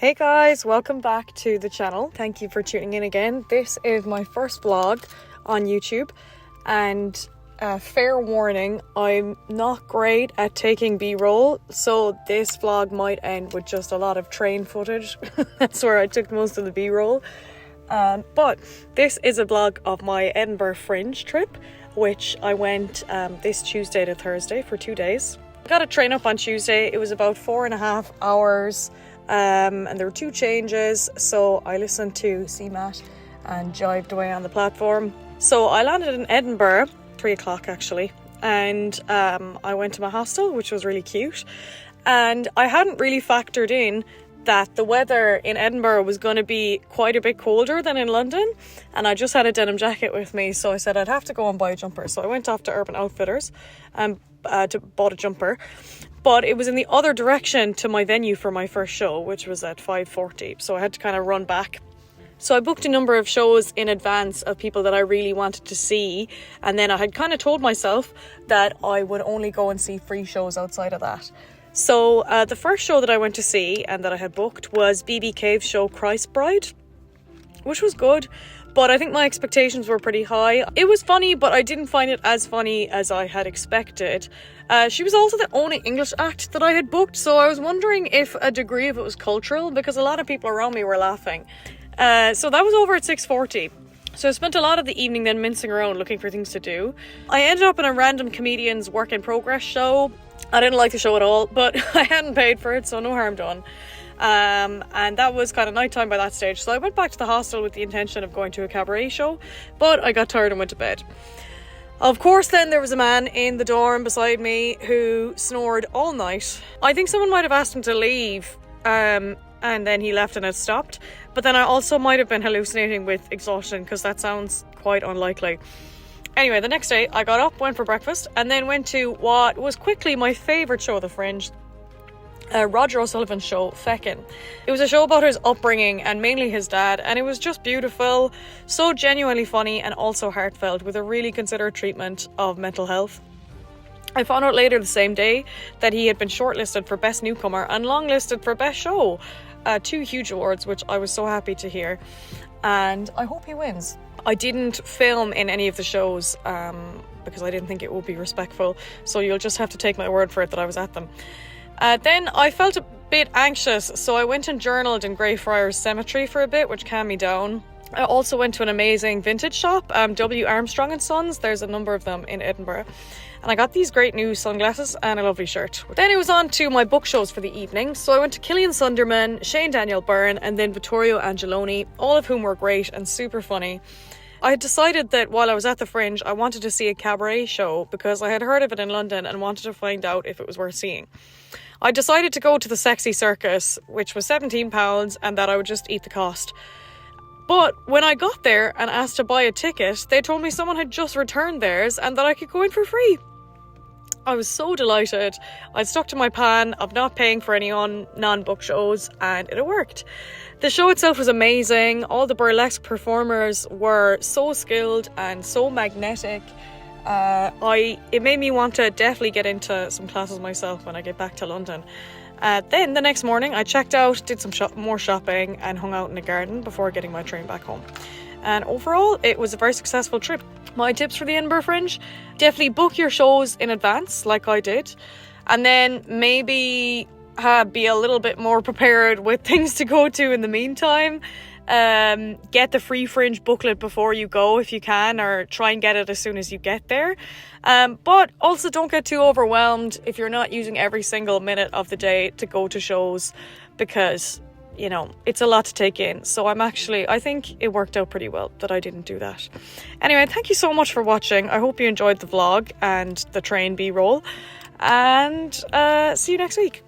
Hey guys, welcome back to the channel. Thank you for tuning in again. This is my first vlog on YouTube, and fair warning, I'm not great at taking B-roll, so this vlog might end with just a lot of train footage. That's where I took most of the B-roll. But this is a vlog of my Edinburgh Fringe trip, which I went this Tuesday to Thursday for 2 days. I got a train up on Tuesday. It was about 4.5 hours. And there were 2 changes, so I listened to CMAT and jived away on the platform. So I landed in Edinburgh, 3 o'clock actually, and I went to my hostel, which was really cute. And I hadn't really factored in that the weather in Edinburgh was going to be quite a bit colder than in London, and I just had a denim jacket with me, so I said I'd have to go and buy a jumper. So I went off to Urban Outfitters and bought a jumper. But it was in the other direction to my venue for my first show, which was at 5:40. So I had to kind of run back. So I booked a number of shows in advance of people that I really wanted to see. And then I had kind of told myself that I would only go and see free shows outside of that. So the first show that I went to see and that I had booked was BB Cave's show Christ Bride, which was good. But I think my expectations were pretty high. It was funny, but I didn't find it as funny as I had expected. She was also the only English act that I had booked, so I was wondering if a degree of it was cultural, because a lot of people around me were laughing. So that was over at 6:40. So I spent a lot of the evening then mincing around looking for things to do. I ended up in a random comedian's work in progress show. I didn't like the show at all, but I hadn't paid for it, so no harm done. And that was kind of nighttime by that stage, so I went back to the hostel with the intention of going to a cabaret show, but I got tired and went to bed. Of course, then there was a man in the dorm beside me who snored all night. I think someone might have asked him to leave, and then he left and it stopped. But then I also might have been hallucinating with exhaustion, because that sounds quite unlikely. Anyway, the next day I got up, went for breakfast, and then went to what was quickly my favourite show of the Fringe, Roger O'Sullivan's show, Feckin'. It was a show about his upbringing and mainly his dad, and it was just beautiful, so genuinely funny and also heartfelt, with a really considerate treatment of mental health. I found out later the same day that he had been shortlisted for Best Newcomer and longlisted for Best Show. 2 huge awards, which I was so happy to hear, and I hope he wins. I didn't film in any of the shows because I didn't think it would be respectful, so you'll just have to take my word for it that I was at them. Then I felt a bit anxious, so I went and journaled in Greyfriars Cemetery for a bit, which calmed me down. I also went to an amazing vintage shop, W. Armstrong & Sons. There's a number of them in Edinburgh. And I got these great new sunglasses and a lovely shirt. Then it was on to my book shows for the evening. So I went to Killian Sunderman, Shane Daniel Byrne, and then Vittorio Angeloni, all of whom were great and super funny. I had decided that while I was at the Fringe, I wanted to see a cabaret show because I had heard of it in London and wanted to find out if it was worth seeing. I decided to go to the Sexy Circus, which was £17, and that I would just eat the cost. But when I got there and asked to buy a ticket, they told me someone had just returned theirs and that I could go in for free. I was so delighted. I stuck to my plan of not paying for any non-book shows, and it worked. The show itself was amazing. All the burlesque performers were so skilled and so magnetic. It made me want to definitely get into some classes myself when I get back to London. Then the next morning I checked out, did some more shopping and hung out in the garden before getting my train back home. And overall it was a very successful trip. My tips for the Edinburgh Fringe: definitely book your shows in advance like I did, and then maybe be a little bit more prepared with things to go to in the meantime. Get the free Fringe booklet before you go if you can, or try and get it as soon as you get there. But also don't get too overwhelmed if you're not using every single minute of the day to go to shows, because it's a lot to take in. So I think it worked out pretty well that I didn't do that. Anyway, thank you so much for watching. I hope you enjoyed the vlog and the train B-roll, and see you next week.